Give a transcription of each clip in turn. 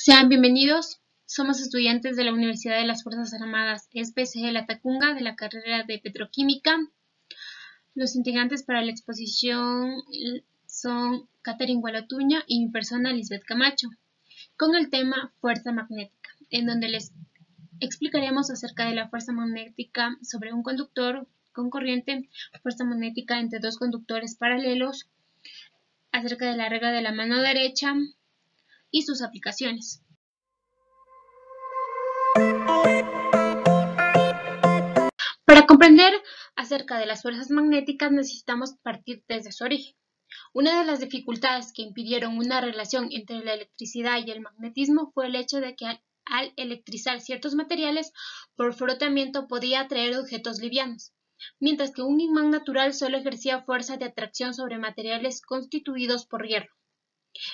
Sean bienvenidos, somos estudiantes de la Universidad de las Fuerzas Armadas SPSG Latacunga de la carrera de Petroquímica. Los integrantes para la exposición son Catherine Gualatuño y mi persona Lisbeth Camacho, con el tema fuerza magnética, en donde les explicaremos acerca de la fuerza magnética sobre un conductor con corriente, fuerza magnética entre dos conductores paralelos, acerca de la regla de la mano derecha y sus aplicaciones. Para comprender acerca de las fuerzas magnéticas necesitamos partir desde su origen. Una de las dificultades que impidieron una relación entre la electricidad y el magnetismo fue el hecho de que al electrizar ciertos materiales por frotamiento podía atraer objetos livianos, mientras que un imán natural solo ejercía fuerza de atracción sobre materiales constituidos por hierro.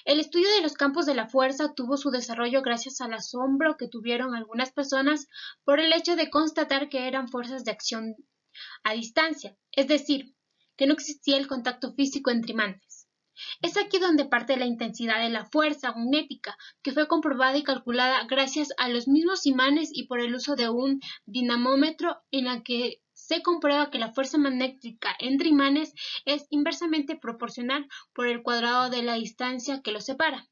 El estudio de los campos de la fuerza tuvo su desarrollo gracias al asombro que tuvieron algunas personas por el hecho de constatar que eran fuerzas de acción a distancia, es decir, que no existía el contacto físico entre imanes. Es aquí donde parte la intensidad de la fuerza magnética, que fue comprobada y calculada gracias a los mismos imanes y por el uso de un dinamómetro, en la que se comprueba que la fuerza magnética entre imanes es inversamente proporcional por el cuadrado de la distancia que los separa.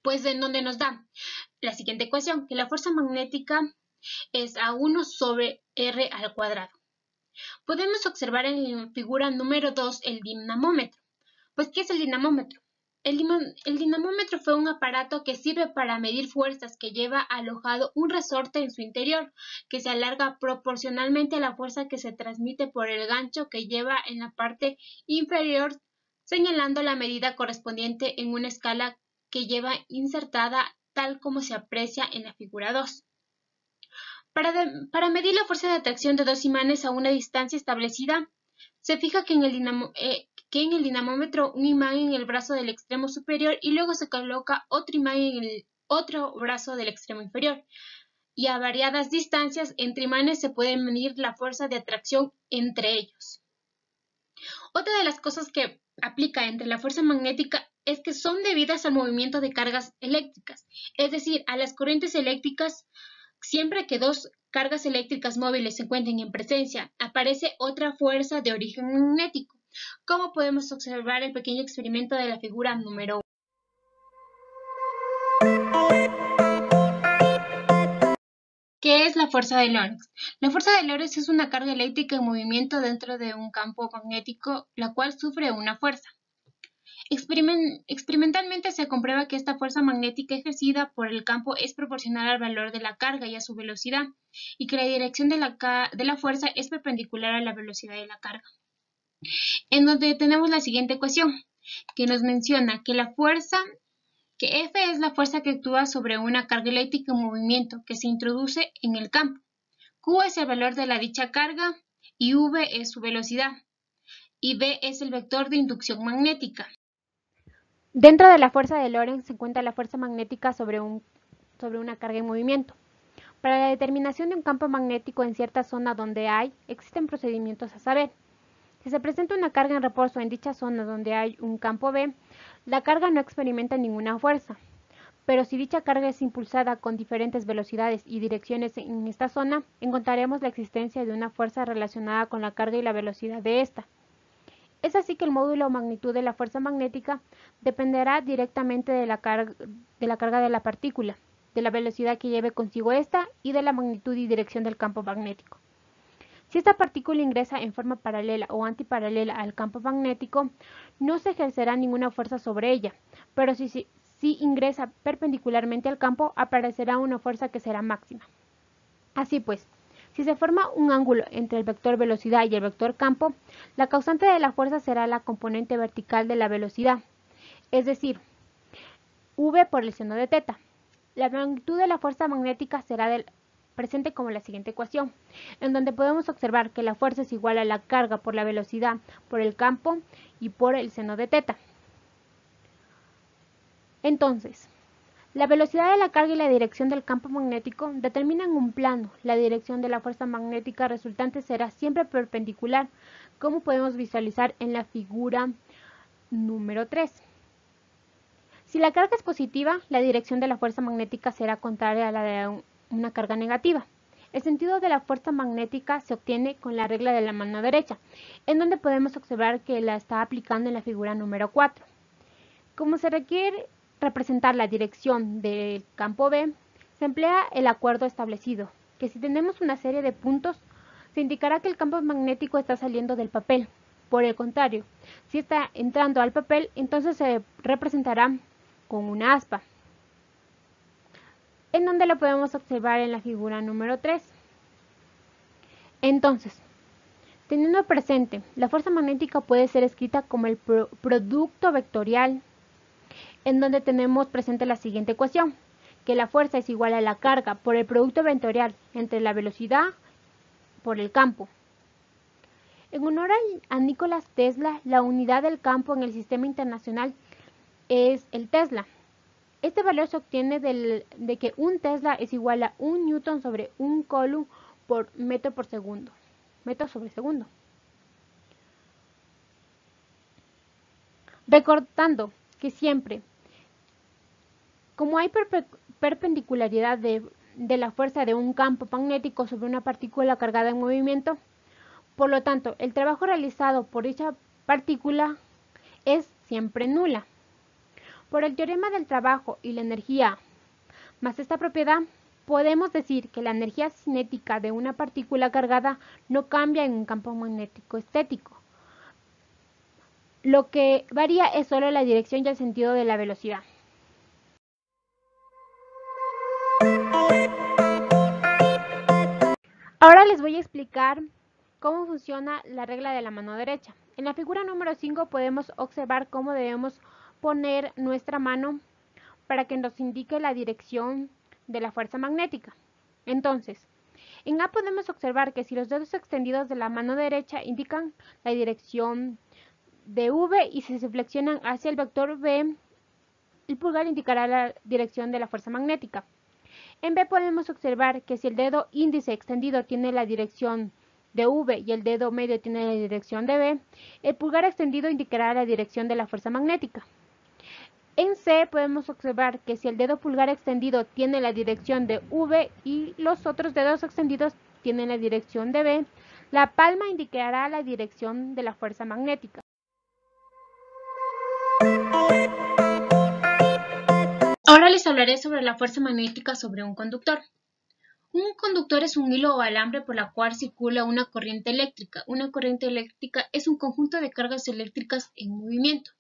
Pues en donde nos da la siguiente ecuación, que la fuerza magnética es A1 sobre R al cuadrado. Podemos observar en la figura número 2 el dinamómetro. Pues, ¿qué es el dinamómetro? El dinamómetro fue un aparato que sirve para medir fuerzas, que lleva alojado un resorte en su interior, que se alarga proporcionalmente a la fuerza que se transmite por el gancho que lleva en la parte inferior, señalando la medida correspondiente en una escala que lleva insertada, tal como se aprecia en la figura 2. Para medir la fuerza de atracción de dos imanes a una distancia establecida, se fija que en el dinamómetro un imán en el brazo del extremo superior y luego se coloca otro imán en el otro brazo del extremo inferior. Y a variadas distancias entre imanes se puede medir la fuerza de atracción entre ellos. Otra de las cosas que aplica entre la fuerza magnética es que son debidas al movimiento de cargas eléctricas, es decir, a las corrientes eléctricas. Siempre que dos cargas eléctricas móviles se encuentren en presencia, aparece otra fuerza de origen magnético, como podemos observar el pequeño experimento de la figura número 1. ¿Qué es la fuerza de Lorentz? La fuerza de Lorentz es una carga eléctrica en movimiento dentro de un campo magnético, la cual sufre una fuerza. Experimentalmente se comprueba que esta fuerza magnética ejercida por el campo es proporcional al valor de la carga y a su velocidad, y que la dirección de la fuerza es perpendicular a la velocidad de la carga. En donde tenemos la siguiente ecuación, que nos menciona que F es la fuerza que actúa sobre una carga eléctrica en movimiento que se introduce en el campo. Q es el valor de la dicha carga y V es su velocidad, y B es el vector de inducción magnética. Dentro de la fuerza de Lorentz se encuentra la fuerza magnética sobre una carga en movimiento. Para la determinación de un campo magnético en cierta zona donde existen procedimientos a saber. Si se presenta una carga en reposo en dicha zona donde hay un campo B, la carga no experimenta ninguna fuerza. Pero si dicha carga es impulsada con diferentes velocidades y direcciones en esta zona, encontraremos la existencia de una fuerza relacionada con la carga y la velocidad de esta. Es así que el módulo o magnitud de la fuerza magnética dependerá directamente de la carga de la partícula, de la velocidad que lleve consigo esta y de la magnitud y dirección del campo magnético. Si esta partícula ingresa en forma paralela o antiparalela al campo magnético, no se ejercerá ninguna fuerza sobre ella, pero si ingresa perpendicularmente al campo, aparecerá una fuerza que será máxima. Así pues, si se forma un ángulo entre el vector velocidad y el vector campo, la causante de la fuerza será la componente vertical de la velocidad, es decir, V por el seno de θ. La magnitud de la fuerza magnética será presente como la siguiente ecuación, en donde podemos observar que la fuerza es igual a la carga por la velocidad por el campo y por el seno de θ. Entonces, la velocidad de la carga y la dirección del campo magnético determinan un plano. La dirección de la fuerza magnética resultante será siempre perpendicular, como podemos visualizar en la figura número 3. Si la carga es positiva, la dirección de la fuerza magnética será contraria a la de una carga negativa. El sentido de la fuerza magnética se obtiene con la regla de la mano derecha, en donde podemos observar que la está aplicando en la figura número 4. Como se requiere representar la dirección del campo B, se emplea el acuerdo establecido, que si tenemos una serie de puntos, se indicará que el campo magnético está saliendo del papel. Por el contrario, si está entrando al papel, entonces se representará con una aspa, en donde lo podemos observar en la figura número 3. Entonces, teniendo presente, la fuerza magnética puede ser escrita como el producto vectorial, en donde tenemos presente la siguiente ecuación, que la fuerza es igual a la carga por el producto vectorial entre la velocidad por el campo. En honor a Nikola Tesla, la unidad del campo en el sistema internacional es el Tesla. Este valor se obtiene de que un Tesla es igual a 1 Newton sobre 1 Coulomb por metro por segundo. Metro sobre segundo. Recordando que siempre, como hay perpendicularidad de la fuerza de un campo magnético sobre una partícula cargada en movimiento, por lo tanto, el trabajo realizado por dicha partícula es siempre nula. Por el teorema del trabajo y la energía más esta propiedad, podemos decir que la energía cinética de una partícula cargada no cambia en un campo magnético estático. Lo que varía es solo la dirección y el sentido de la velocidad. Ahora les voy a explicar cómo funciona la regla de la mano derecha. En la figura número 5 podemos observar cómo debemos poner nuestra mano para que nos indique la dirección de la fuerza magnética. Entonces, en A podemos observar que si los dedos extendidos de la mano derecha indican la dirección de V y si se flexionan hacia el vector B, el pulgar indicará la dirección de la fuerza magnética. En B podemos observar que si el dedo índice extendido tiene la dirección de V y el dedo medio tiene la dirección de B, el pulgar extendido indicará la dirección de la fuerza magnética. En C podemos observar que si el dedo pulgar extendido tiene la dirección de V y los otros dedos extendidos tienen la dirección de B, la palma indicará la dirección de la fuerza magnética. Ahora les hablaré sobre la fuerza magnética sobre un conductor. Un conductor es un hilo o alambre por la cual circula una corriente eléctrica. Una corriente eléctrica es un conjunto de cargas eléctricas en movimiento,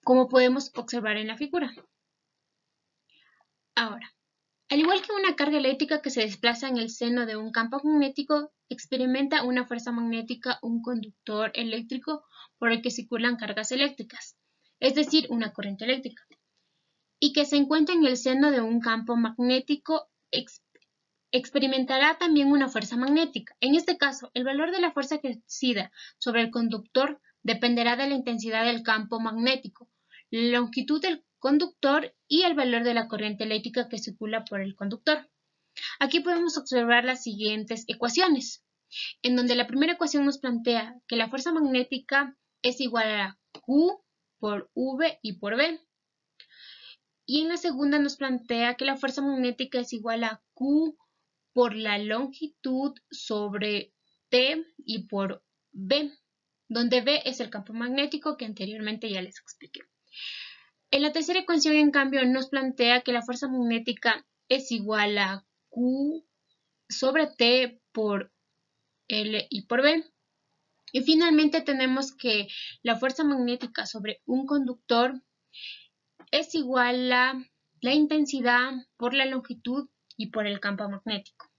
como podemos observar en la figura. Ahora, al igual que una carga eléctrica que se desplaza en el seno de un campo magnético, experimenta una fuerza magnética un conductor eléctrico por el que circulan cargas eléctricas, es decir, una corriente eléctrica, y que se encuentra en el seno de un campo magnético, experimentará también una fuerza magnética. En este caso, el valor de la fuerza ejercida sobre el conductor dependerá de la intensidad del campo magnético, la longitud del conductor y el valor de la corriente eléctrica que circula por el conductor. Aquí podemos observar las siguientes ecuaciones, en donde la primera ecuación nos plantea que la fuerza magnética es igual a Q por V y por B. Y en la segunda nos plantea que la fuerza magnética es igual a Q por la longitud sobre T y por B, donde B es el campo magnético que anteriormente ya les expliqué. En la tercera ecuación, en cambio, nos plantea que la fuerza magnética es igual a Q sobre T por L y por B. Y finalmente tenemos que la fuerza magnética sobre un conductor es igual a la intensidad por la longitud y por el campo magnético.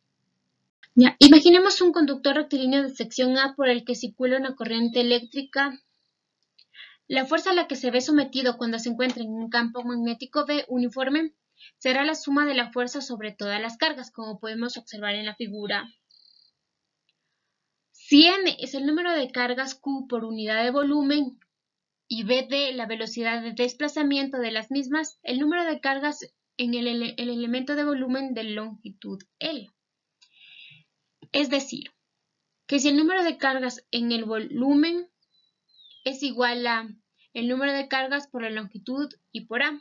Ya, imaginemos un conductor rectilíneo de sección A por el que circula una corriente eléctrica. La fuerza a la que se ve sometido cuando se encuentra en un campo magnético B uniforme será la suma de la fuerza sobre todas las cargas, como podemos observar en la figura. Si n es el número de cargas Q por unidad de volumen y Bd la velocidad de desplazamiento de las mismas, el número de cargas en el elemento de volumen de longitud L. Es decir, que si el número de cargas en el volumen es igual a el número de cargas por la longitud y por A,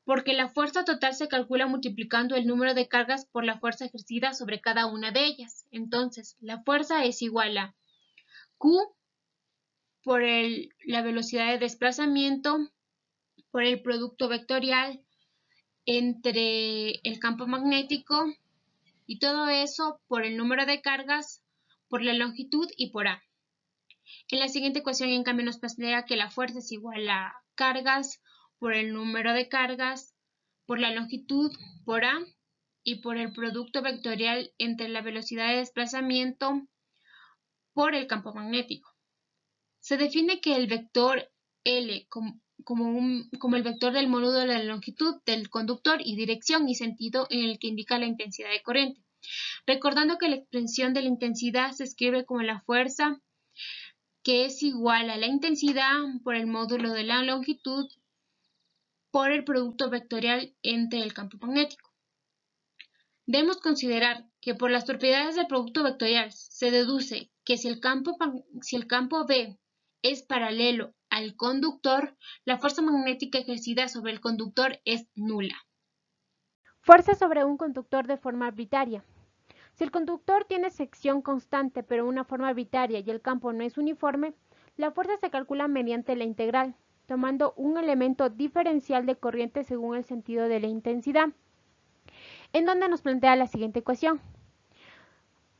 porque la fuerza total se calcula multiplicando el número de cargas por la fuerza ejercida sobre cada una de ellas. Entonces, la fuerza es igual a Q por la velocidad de desplazamiento por el producto vectorial entre el campo magnético y todo eso por el número de cargas, por la longitud y por A. En la siguiente ecuación, en cambio, nos plantea que la fuerza es igual a cargas por el número de cargas, por la longitud, por A, y por el producto vectorial entre la velocidad de desplazamiento por el campo magnético. Se define que el vector L como el vector del módulo de la longitud del conductor y dirección y sentido en el que indica la intensidad de corriente. Recordando que la expresión de la intensidad se escribe como la fuerza, que es igual a la intensidad por el módulo de la longitud por el producto vectorial entre el campo magnético. Debemos considerar que por las propiedades del producto vectorial se deduce que si el campo B es paralelo al conductor, la fuerza magnética ejercida sobre el conductor es nula. Fuerza sobre un conductor de forma arbitraria. Si el conductor tiene sección constante pero una forma arbitraria y el campo no es uniforme, la fuerza se calcula mediante la integral, tomando un elemento diferencial de corriente según el sentido de la intensidad, en donde nos plantea la siguiente ecuación,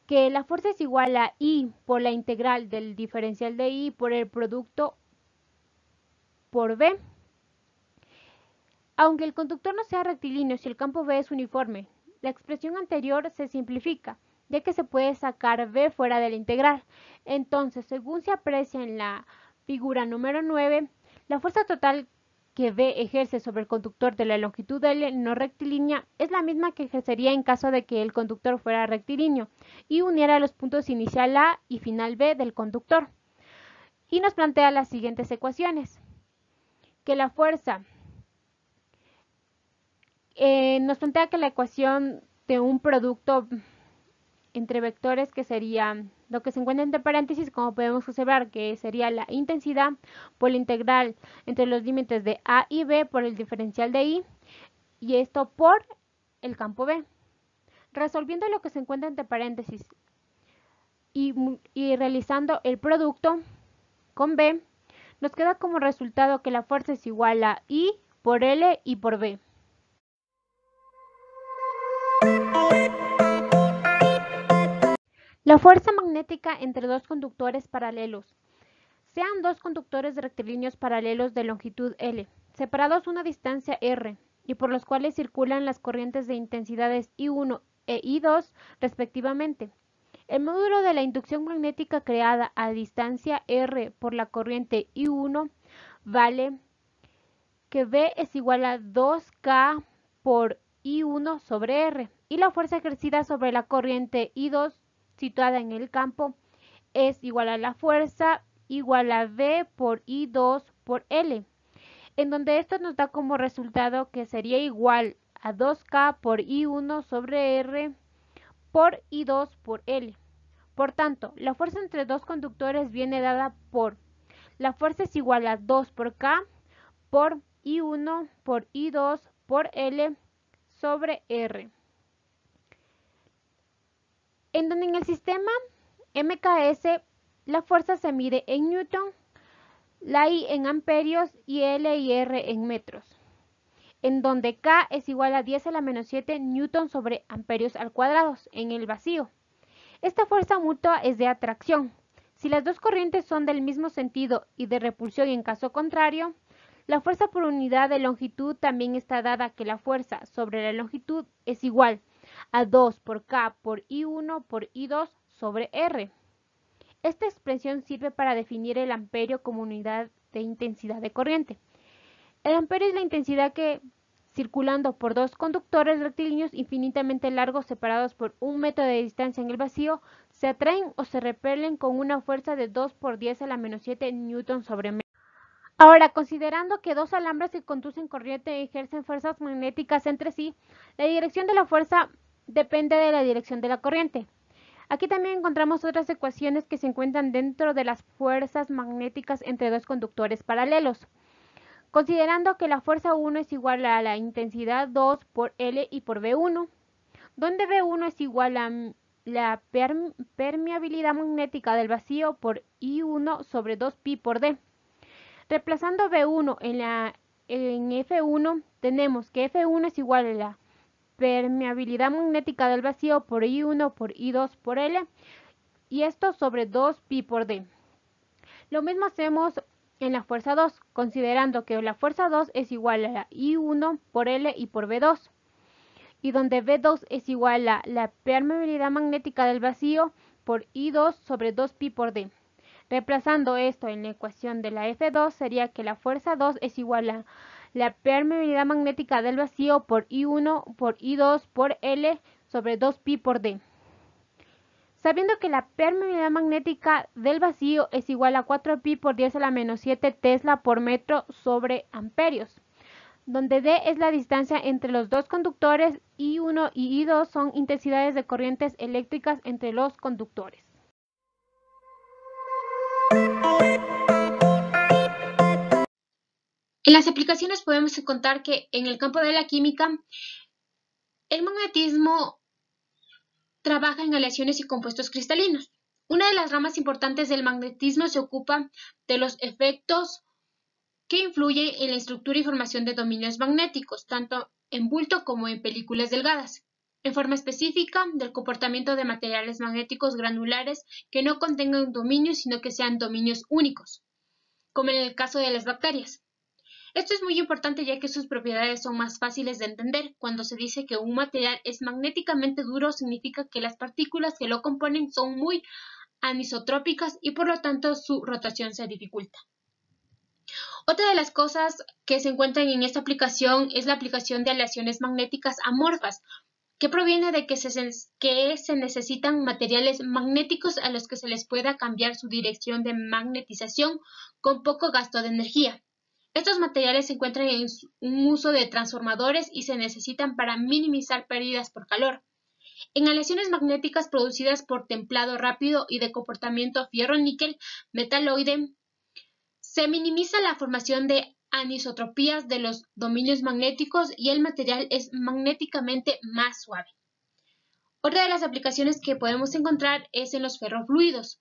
que la fuerza es igual a I por la integral del diferencial de I por el producto por B. Aunque el conductor no sea rectilíneo si el campo B es uniforme, la expresión anterior se simplifica, ya que se puede sacar B fuera de la integral. Entonces, según se aprecia en la figura número 9, la fuerza total que B ejerce sobre el conductor de la longitud L no rectilínea es la misma que ejercería en caso de que el conductor fuera rectilíneo y uniera los puntos inicial A y final B del conductor. Y nos plantea las siguientes ecuaciones, que la fuerza nos plantea que la ecuación de un producto entre vectores, que sería lo que se encuentra entre paréntesis, como podemos observar, que sería la intensidad por la integral entre los límites de A y B por el diferencial de I, y esto por el campo B. Resolviendo lo que se encuentra entre paréntesis y realizando el producto con B, nos queda como resultado que la fuerza es igual a I por L y por B. La fuerza magnética entre dos conductores paralelos. Sean dos conductores rectilíneos paralelos de longitud L, separados una distancia R, y por los cuales circulan las corrientes de intensidades I1 e I2 respectivamente. El módulo de la inducción magnética creada a distancia R por la corriente I1 vale que V es igual a 2K por I1 sobre R, y la fuerza ejercida sobre la corriente I2 situada en el campo es igual a la fuerza igual a V por I2 por L, en donde esto nos da como resultado que sería igual a 2K por I1 sobre R por I2 por L. Por tanto, la fuerza entre dos conductores viene dada por la fuerza es igual a 2 por K por I1 por I2 por L sobre R. En donde en el sistema MKS la fuerza se mide en newton, la I en amperios y L y R en metros, en donde K es igual a 10 a la menos 7 newton sobre amperios al cuadrado en el vacío. Esta fuerza mutua es de atracción. Si las dos corrientes son del mismo sentido y de repulsión en caso contrario, la fuerza por unidad de longitud también está dada, que la fuerza sobre la longitud es igual a 2 por K por I1 por I2 sobre R. Esta expresión sirve para definir el amperio como unidad de intensidad de corriente. El amperio es la intensidad que, circulando por dos conductores rectilíneos infinitamente largos separados por 1 metro de distancia en el vacío, se atraen o se repelen con una fuerza de 2 por 10 a la menos 7 newton sobre metro. Ahora, considerando que dos alambres que conducen corriente ejercen fuerzas magnéticas entre sí, la dirección de la fuerza depende de la dirección de la corriente. Aquí también encontramos otras ecuaciones que se encuentran dentro de las fuerzas magnéticas entre dos conductores paralelos. Considerando que la fuerza 1 es igual a la intensidad 2 por L y por V1, donde V1 es igual a la permeabilidad magnética del vacío por I1 sobre 2pi por D. Reemplazando V1 en F1, tenemos que F1 es igual a la permeabilidad magnética del vacío por I1 por I2 por L, y esto sobre 2pi por D. Lo mismo hacemos en la fuerza 2, considerando que la fuerza 2 es igual a la I1 por L y por V2, y donde V2 es igual a la permeabilidad magnética del vacío por I2 sobre 2pi por D. Reemplazando esto en la ecuación de la F2, sería que la fuerza 2 es igual a la permeabilidad magnética del vacío por I1 por I2 por L sobre 2pi por D. Sabiendo que la permeabilidad magnética del vacío es igual a 4pi por 10 a la menos 7 tesla por metro sobre amperios, donde D es la distancia entre los dos conductores, I1 y I2 son intensidades de corrientes eléctricas entre los conductores. En las aplicaciones podemos encontrar que en el campo de la química, el magnetismo trabaja en aleaciones y compuestos cristalinos. Una de las ramas importantes del magnetismo se ocupa de los efectos que influyen en la estructura y formación de dominios magnéticos, tanto en bulto como en películas delgadas. En forma específica, del comportamiento de materiales magnéticos granulares que no contengan dominios, sino que sean dominios únicos, como en el caso de las bacterias. Esto es muy importante ya que sus propiedades son más fáciles de entender. Cuando se dice que un material es magnéticamente duro, significa que las partículas que lo componen son muy anisotrópicas y por lo tanto su rotación se dificulta. Otra de las cosas que se encuentran en esta aplicación es la aplicación de aleaciones magnéticas amorfas, que proviene de que se necesitan materiales magnéticos a los que se les pueda cambiar su dirección de magnetización con poco gasto de energía. Estos materiales se encuentran en un uso de transformadores y se necesitan para minimizar pérdidas por calor. En aleaciones magnéticas producidas por templado rápido y de comportamiento fierro-níquel metaloide, se minimiza la formación de anisotropías de los dominios magnéticos y el material es magnéticamente más suave. Otra de las aplicaciones que podemos encontrar es en los ferrofluidos.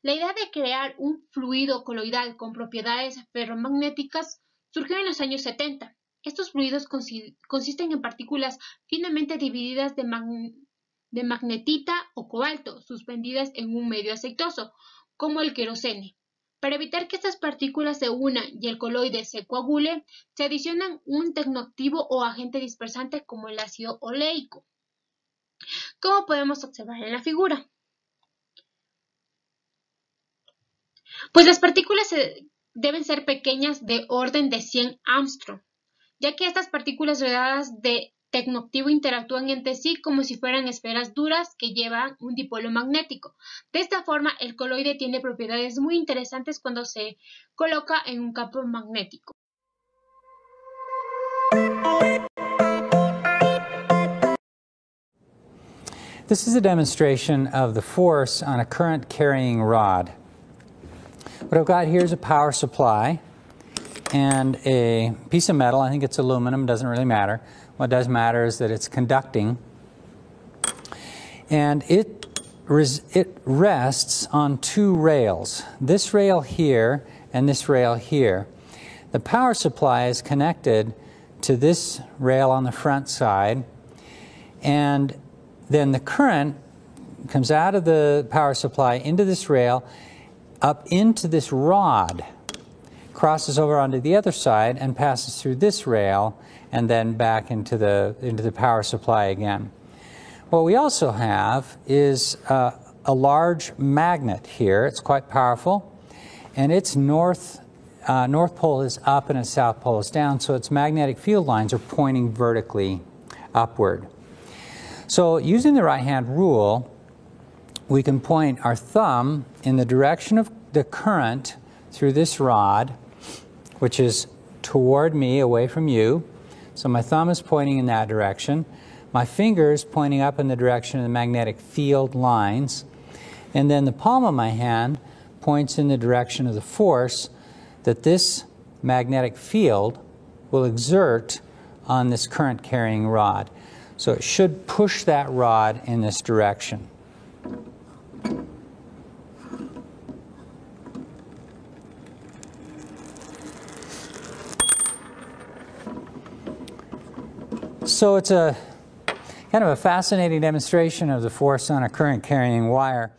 La idea de crear un fluido coloidal con propiedades ferromagnéticas surgió en los años 70. Estos fluidos consisten en partículas finamente divididas de magnetita o cobalto, suspendidas en un medio aceitoso, como el querosene. Para evitar que estas partículas se unan y el coloide se coagule, se adicionan un tecnoactivo o agente dispersante como el ácido oleico, como podemos observar en la figura. Pues las partículas deben ser pequeñas de orden de 100 Armstrong, ya que estas partículas rodeadas de tecnoactivo interactúan entre sí como si fueran esferas duras que llevan un dipolo magnético. De esta forma, el coloide tiene propiedades muy interesantes cuando se coloca en un campo magnético. This is a demonstration of the force on a current carrying rod. What I've got here is a power supply and a piece of metal. I think it's aluminum, doesn't really matter. What does matter is that it's conducting. And it rests on two rails, this rail here and this rail here. The power supply is connected to this rail on the front side, and then the current comes out of the power supply into this rail, up into this rod, crosses over onto the other side and passes through this rail and then back into the power supply again. What we also have is a large magnet here. It's quite powerful, and its north pole is up and its south pole is down, so its magnetic field lines are pointing vertically upward. So using the right-hand rule, we can point our thumb in the direction of the current through this rod, which is toward me, away from you. So my thumb is pointing in that direction. My finger is pointing up in the direction of the magnetic field lines, and then the palm of my hand points in the direction of the force that this magnetic field will exert on this current carrying rod. So it should push that rod in this direction. So it's a kind of a fascinating demonstration of the force on a current carrying wire.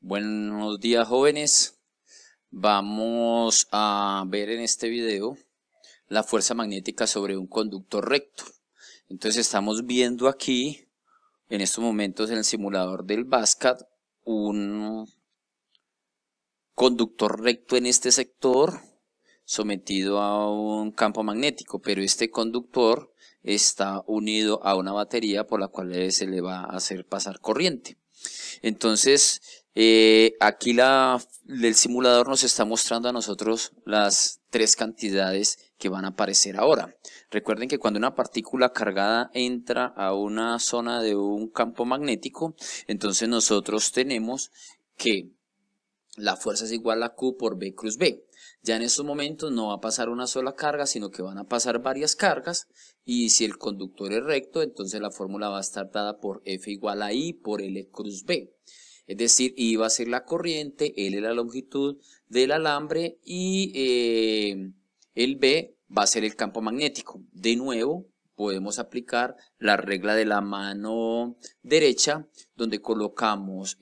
Buenos días, jóvenes. Vamos a ver en este video la fuerza magnética sobre un conductor recto. Entonces estamos viendo aquí en estos momentos en el simulador del BASCAD un conductor recto en este sector sometido a un campo magnético, pero este conductor está unido a una batería por la cual se le va a hacer pasar corriente. Entonces aquí el simulador nos está mostrando a nosotros las tres cantidades que van a aparecer ahora. Recuerden que cuando una partícula cargada entra a una zona de un campo magnético, entonces nosotros tenemos que la fuerza es igual a Q por B cruz B. Ya en estos momentos no va a pasar una sola carga, sino que van a pasar varias cargas, y si el conductor es recto, entonces la fórmula va a estar dada por F igual a I por L cruz B. Es decir, I va a ser la corriente, L la longitud del alambre y el B va a ser el campo magnético. De nuevo, podemos aplicar la regla de la mano derecha, donde colocamos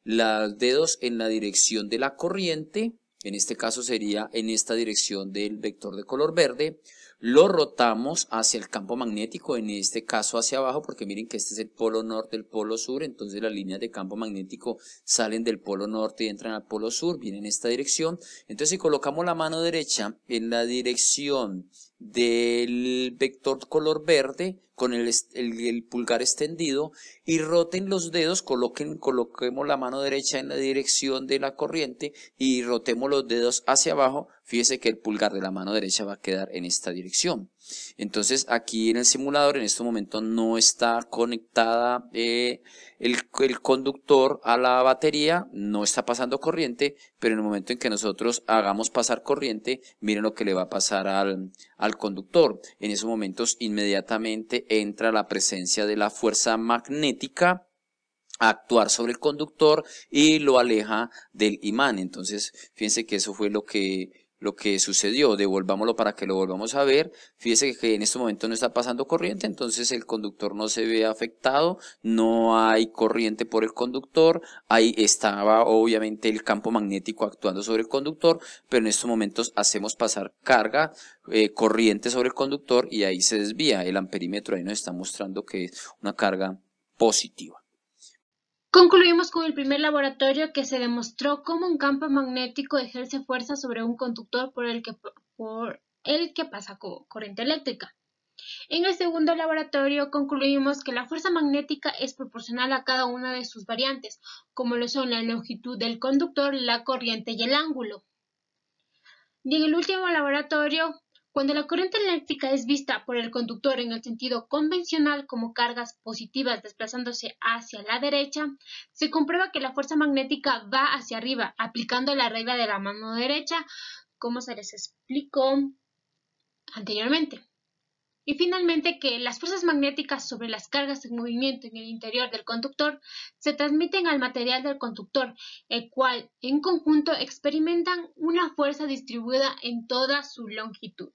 los dedos en la dirección de la corriente. En este caso sería en esta dirección del vector de color verde. Lo rotamos hacia el campo magnético, en este caso hacia abajo, porque miren que este es el polo norte, el polo sur, entonces las líneas de campo magnético salen del polo norte y entran al polo sur, vienen en esta dirección. Entonces si colocamos la mano derecha en la dirección del vector color verde con el pulgar extendido y roten los dedos, coloquemos la mano derecha en la dirección de la corriente y rotemos los dedos hacia abajo, fíjese que el pulgar de la mano derecha va a quedar en esta dirección. Entonces aquí en el simulador en este momento no está conectada el conductor a la batería, no está pasando corriente, pero en el momento en que nosotros hagamos pasar corriente, miren lo que le va a pasar al conductor. En esos momentos inmediatamente entra la presencia de la fuerza magnética a actuar sobre el conductor y lo aleja del imán. Entonces fíjense que eso fue lo que lo que sucedió, devolvámoslo para que lo volvamos a ver. Fíjese que en este momento no está pasando corriente, entonces el conductor no se ve afectado, no hay corriente por el conductor, ahí estaba obviamente el campo magnético actuando sobre el conductor, pero en estos momentos hacemos pasar carga, corriente sobre el conductor y ahí se desvía. El amperímetro ahí nos está mostrando que es una carga positiva. Concluimos con el primer laboratorio que se demostró cómo un campo magnético ejerce fuerza sobre un conductor por el que pasa corriente eléctrica. En el segundo laboratorio concluimos que la fuerza magnética es proporcional a cada una de sus variantes, como lo son la longitud del conductor, la corriente y el ángulo. Y en el último laboratorio, cuando la corriente eléctrica es vista por el conductor en el sentido convencional como cargas positivas desplazándose hacia la derecha, se comprueba que la fuerza magnética va hacia arriba, aplicando la regla de la mano derecha, como se les explicó anteriormente. Y finalmente que las fuerzas magnéticas sobre las cargas en movimiento en el interior del conductor se transmiten al material del conductor, el cual en conjunto experimentan una fuerza distribuida en toda su longitud.